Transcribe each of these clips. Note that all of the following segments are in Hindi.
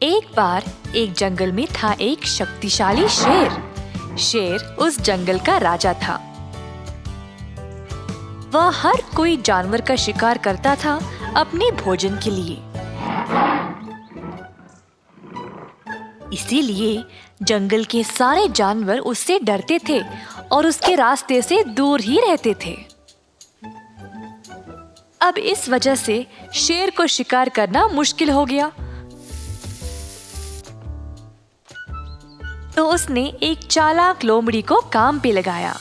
एक बार एक जंगल में था एक शक्तिशाली शेर। शेर उस जंगल का राजा था। वह हर कोई जानवर का शिकार करता था अपने भोजन के लिए। इसीलिए जंगल के सारे जानवर उससे डरते थे और उसके रास्ते से दूर ही रहते थे। अब इस वजह से शेर को शिकार करना मुश्किल हो गया। तो उसने एक चालाक लोमड़ी को काम पे लगाया।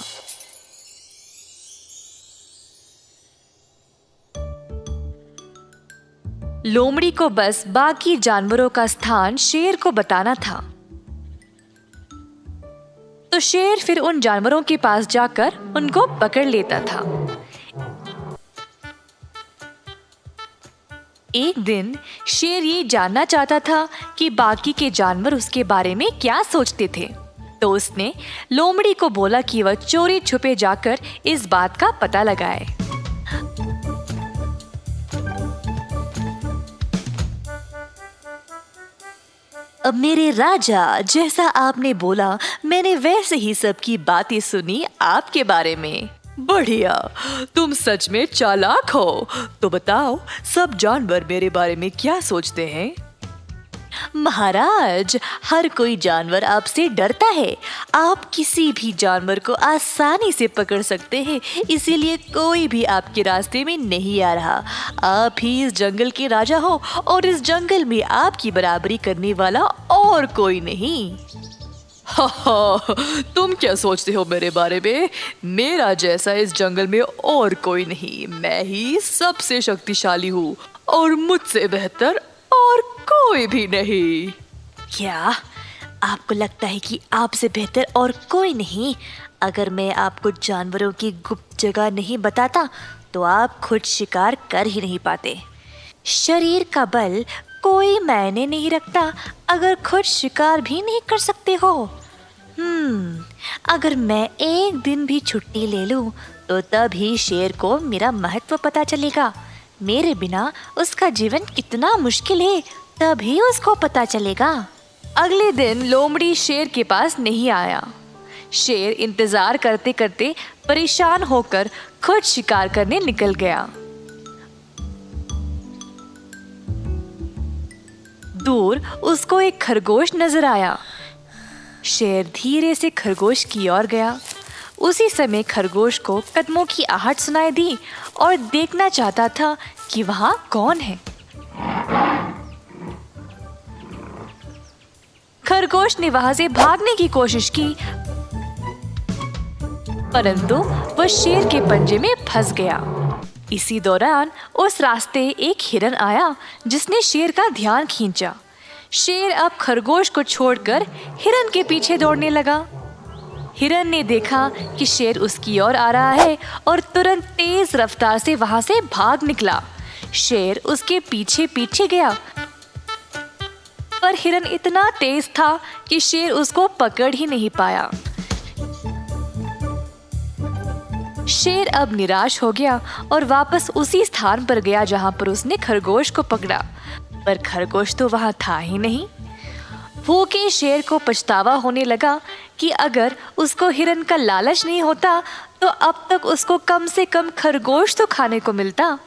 लोमड़ी को बस बाकी जानवरों का स्थान शेर को बताना था। तो शेर फिर उन जानवरों के पास जाकर उनको पकड़ लेता था। एक दिन शेर ये जानना चाहता था कि बाकी के जानवर उसके बारे में क्या सोचते थे। तो उसने लोमड़ी को बोला कि वह चोरी छुपे जाकर इस बात का पता लगाए। अब मेरे राजा, जैसा आपने बोला मैंने वैसे ही सबकी बातें सुनी आपके बारे में। बढ़िया, तुम सच में चालाक हो। तो बताओ, सब जानवर मेरे बारे में क्या सोचते हैं? महाराज, हर कोई जानवर आपसे डरता है। आप किसी भी जानवर को आसानी से पकड़ सकते हैं, इसीलिए कोई भी आपके रास्ते में नहीं आ रहा। आप ही इस जंगल के राजा हो और इस जंगल में आपकी बराबरी करने वाला और कोई नहीं। हा, तुम क्या सोचते हो मेरे बारे में? मेरा जैसा इस जंगल में और कोई नहीं। मैं ही सबसे शक्तिशाली हूँ और मुझसे बेहतर और कोई भी नहीं। क्या आपको लगता है कि आपसे बेहतर और कोई नहीं? अगर मैं आपको जानवरों की गुप्त जगह नहीं बताता तो आप खुद शिकार कर ही नहीं पाते। शरीर का बल कोई मायने नहीं रखता अगर खुद शिकार भी नहीं कर सकते हो। अगर मैं एक दिन भी छुट्टी ले लूं तो तभी शेर को मेरा महत्व पता चलेगा। मेरे बिना उसका जीवन कितना मुश्किल है तभी उसको पता चलेगा। अगले दिन लोमड़ी शेर के पास नहीं आया। शेर इंतजार करते करते परेशान होकर खुद शिकार करने निकल गया। दूर उसको एक खरगोश नजर आया। शेर धीरे से खरगोश की ओर गया। उसी समय खरगोश को कदमों की आहट सुनाई दी और देखना चाहता था कि वहां कौन है। खरगोश ने वहां से भागने की कोशिश की, परंतु वह शेर के पंजे में फंस गया। इसी दौरान उस रास्ते एक हिरन आया जिसने शेर का ध्यान खींचा। शेर अब खरगोश को छोड़कर हिरन के पीछे दौड़ने लगा। हिरन ने देखा कि शेर उसकी ओर आ रहा है और तुरंत तेज रफ्तार से वहां से भाग निकला। शेर उसके पीछे पीछे गया, पर हिरन इतना तेज था कि शेर उसको पकड़ ही नहीं पाया। शेर अब निराश हो गया और वापस उसी स्थान पर गया जहां पर उसने खरगोश को पकड़ा, पर खरगोश तो वहां था ही नहीं। भूखे शेर को पछतावा होने लगा कि अगर उसको हिरन का लालच नहीं होता तो अब तक उसको कम से कम खरगोश तो खाने को मिलता।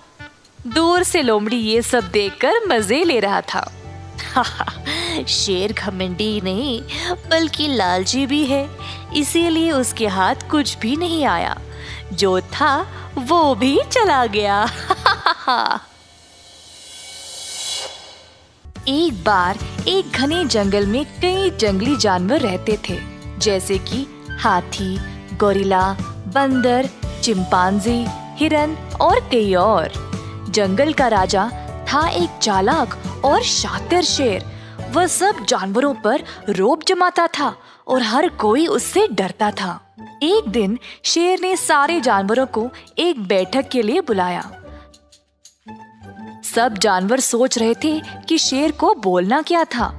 दूर से लोमड़ी ये सब देखकर मजे ले रहा था। शेर घमंडी नहीं बल्कि लालची भी है, इसीलिए उसके हाथ कुछ भी नहीं आया। जो था वो भी चला गया। एक बार एक घने जंगल में कई जंगली जानवर रहते थे, जैसे कि हाथी, गोरिल्ला, बंदर, चिंपांजी, हिरन और कई और। जंगल का राजा था एक चालाक और शातिर शेर। वह सब जानवरों पर रौब जमाता था और हर कोई उससे डरता था। एक दिन शेर ने सारे जानवरों को एक बैठक के लिए बुलाया। सब जानवर सोच रहे थे कि शेर को बोलना क्या था।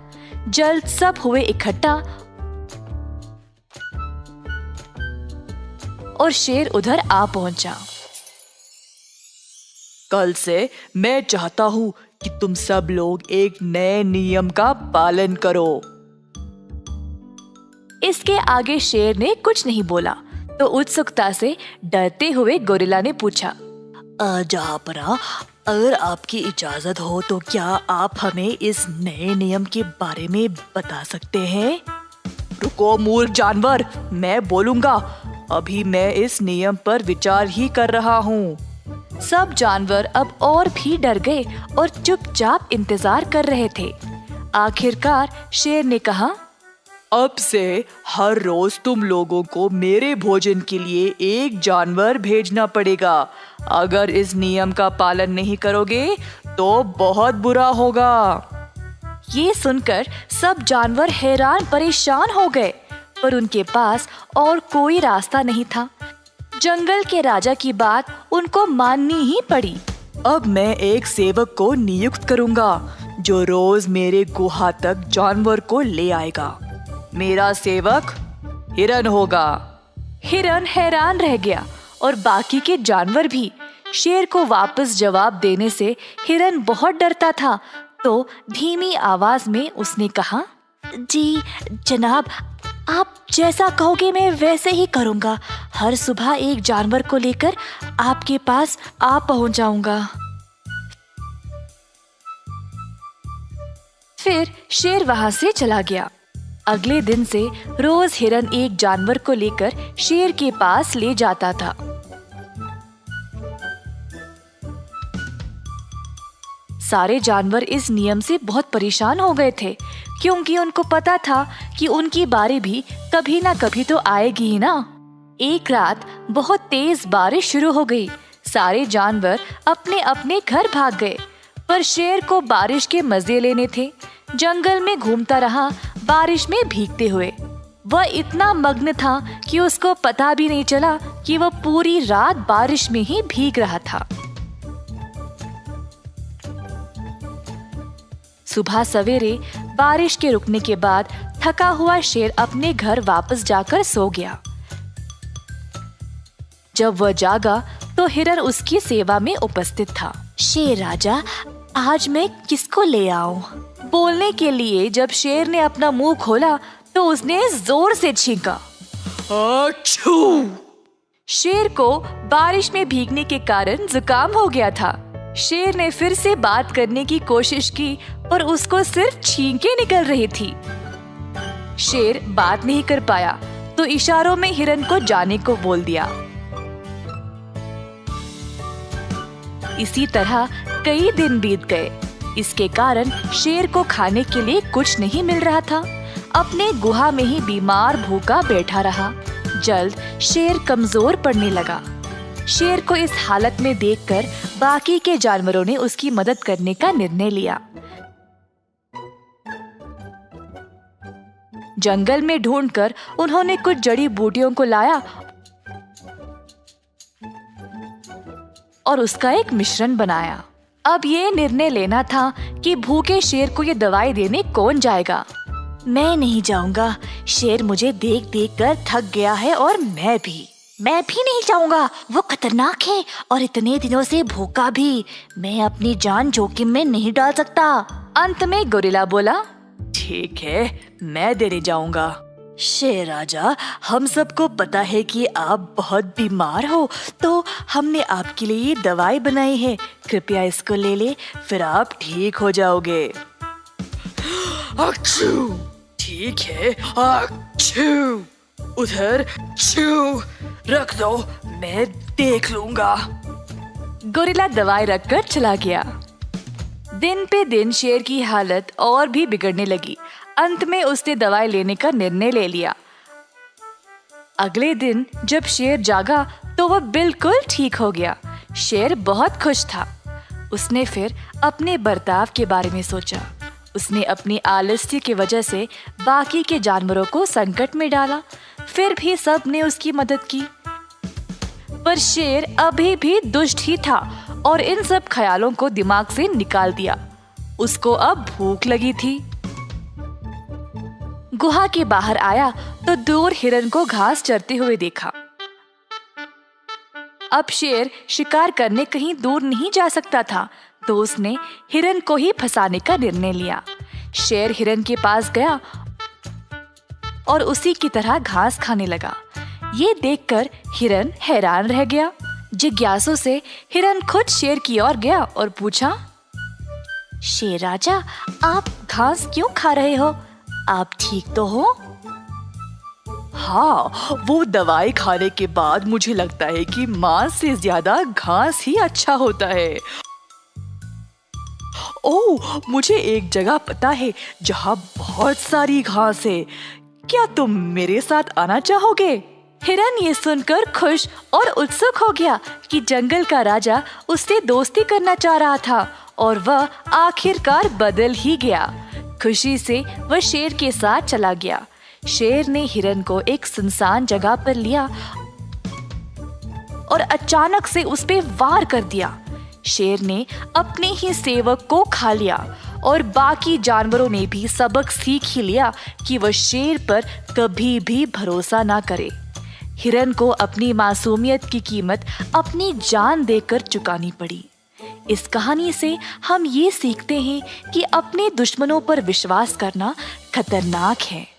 जल्द सब हुए इकट्ठा और शेर उधर आ पहुंचा। कल से मैं चाहता हूँ कि तुम सब लोग एक नए नियम का पालन करो। इसके आगे शेर ने कुछ नहीं बोला तो उत्सुकता से डरते हुए गोरिल्ला ने पूछा, जहाँपना, अगर आपकी इजाजत हो तो क्या आप हमें इस नए नियम के बारे में बता सकते हैं? रुको मूर्ख जानवर, मैं बोलूंगा। अभी मैं इस नियम पर विचार ही कर रहा हूँ। सब जानवर अब और भी डर गए और चुपचाप इंतजार कर रहे थे। आखिरकार शेर ने कहा, अब से हर रोज तुम लोगों को मेरे भोजन के लिए एक जानवर भेजना पड़ेगा। अगर इस नियम का पालन नहीं करोगे तो बहुत बुरा होगा। ये सुनकर सब जानवर हैरान परेशान हो गए, पर उनके पास और कोई रास्ता नहीं था। जंगल के राजा की बात उनको माननी ही पड़ी। अब मैं एक सेवक को नियुक्त करूंगा जो रोज मेरे गुहा तक जानवर को ले आएगा। मेरा सेवक हिरन होगा। हिरन हैरान रह गया और बाकी के जानवर भी। शेर को वापस जवाब देने से हिरन बहुत डरता था, तो धीमी आवाज में उसने कहा, जी जनाब, आप जैसा कहोगे मैं वैसे ही करूंगा। हर सुबह एक जानवर को लेकर आपके पास आ पहुंच जाऊंगा। फिर शेर वहां से चला गया। अगले दिन से रोज हिरन एक जानवर को लेकर शेर के पास ले जाता था। सारे जानवर इस नियम से बहुत परेशान हो गए थे, क्योंकि उनको पता था कि उनकी बारी भी कभी ना कभी तो आएगी ही ना। एक रात बहुत तेज बारिश शुरू हो गई। सारे जानवर अपने अपने घर भाग गए, पर शेर को बारिश के मजे लेने थे। जंगल में घूमता रहा, बारिश में भीगते हुए। वह इतना मग्न था कि उसको पता भी नहीं चला कि वह पूरी रात बारिश में ही भीग रहा था। सुबह सवेरे बारिश के रुकने के बाद थका हुआ शेर अपने घर वापस जाकर सो गया। जब वह जागा तो हिरन उसकी सेवा में उपस्थित था। शेर राजा, आज मैं किसको ले आऊं? बोलने के लिए जब शेर ने अपना मुंह खोला तो उसने जोर से छींका। achoo! शेर को बारिश में भीगने के कारण जुकाम हो गया था। शेर ने फिर से बात करने की कोशिश की, पर उसको सिर्फ छींकें निकल रही थी। शेर बात नहीं कर पाया तो इशारों में हिरन को जाने को बोल दिया। इसी तरह कई दिन बीत गए। इसके कारण शेर को खाने के लिए कुछ नहीं मिल रहा था। अपने गुहा में ही बीमार भूखा बैठा रहा। जल्द शेर कमजोर पड़ने लगा। शेर को इस हालत में देखकर बाकी के जानवरों ने उसकी मदद करने का निर्णय लिया। जंगल में ढूंढकर उन्होंने कुछ जड़ी बूटियों को लाया और उसका एक मिश्रण बनाया। अब ये निर्णय लेना था कि भूखे शेर को ये दवाई देने कौन जाएगा। मैं नहीं जाऊंगा। शेर मुझे देख देख कर थक गया है और मैं भी नहीं जाऊंगा। वो खतरनाक है और इतने दिनों से भूखा भी। मैं अपनी जान जोखिम में नहीं डाल सकता। अंत में गोरिल्ला बोला, ठीक है, मैं देने जाऊंगा। शेर राजा, हम सबको पता है कि आप बहुत बीमार हो, तो हमने आपके लिए ये दवाई बनाई है। कृपया इसको ले ले, फिर आप ठीक हो जाओगे। achoo! ठीक है, achoo! उधर छू रख दो, मैं देख लूंगा। गोरिल्ला दवाई रखकर चला गया। दिन पे दिन शेर की हालत और भी बिगड़ने लगी। अंत में उसने दवाई लेने का निर्णय ले लिया। अगले दिन जब शेर जागा तो वह बिल्कुल ठीक हो गया। शेर बहुत खुश था। उसने फिर अपने बर्ताव के बारे में सोचा। उसने अपनी आलस्य की वजह से बाकी के जानवरों को संकट में डाला, फिर भी सब ने उसकी मदद की। पर शेर अभी भी दुष्ट ही था और इन सब ख्यालों को दिमाग से निकाल दिया। उसको अब भूख लगी थी। गुहा के बाहर आया तो दूर हिरन को घास चरते हुए देखा। अब शेर शिकार करने कहीं दूर नहीं जा सकता था, तो उसने हिरन को ही फंसाने का निर्णय लिया। शेर हिरन के पास गया और उसी की तरह घास खाने लगा। ये देखकर हिरन हैरान रह गया। जिज्ञासु से हिरन खुद शेर की ओर गया और पूछा, शेर राजा, आप घास क्यों खा रहे हो? आप ठीक तो हो? हाँ, वो दवाई खाने के बाद मुझे लगता है कि मांस से ज्यादा घास ही अच्छा होता है। ओह, मुझे एक जगह पता है जहाँ बहुत सारी घास है। क्या तुम मेरे साथ आना चाहोगे? हिरन ये सुनकर खुश और उत्सुक हो गया कि जंगल का राजा उससे दोस्ती करना चाह रहा था और वह आखिरकार बदल ही गया। खुशी से वह शेर के साथ चला गया। शेर ने हिरन को एक सुनसान जगह पर लिया और अचानक से उस पे वार कर दिया। शेर ने अपने ही सेवक को खा लिया और बाकी जानवरों ने भी सबक सीख ही लिया कि वह शेर पर कभी भी भरोसा ना करे। हिरन को अपनी मासूमियत की कीमत अपनी जान देकर चुकानी पड़ी। इस कहानी से हम ये सीखते हैं कि अपने दुश्मनों पर विश्वास करना खतरनाक है।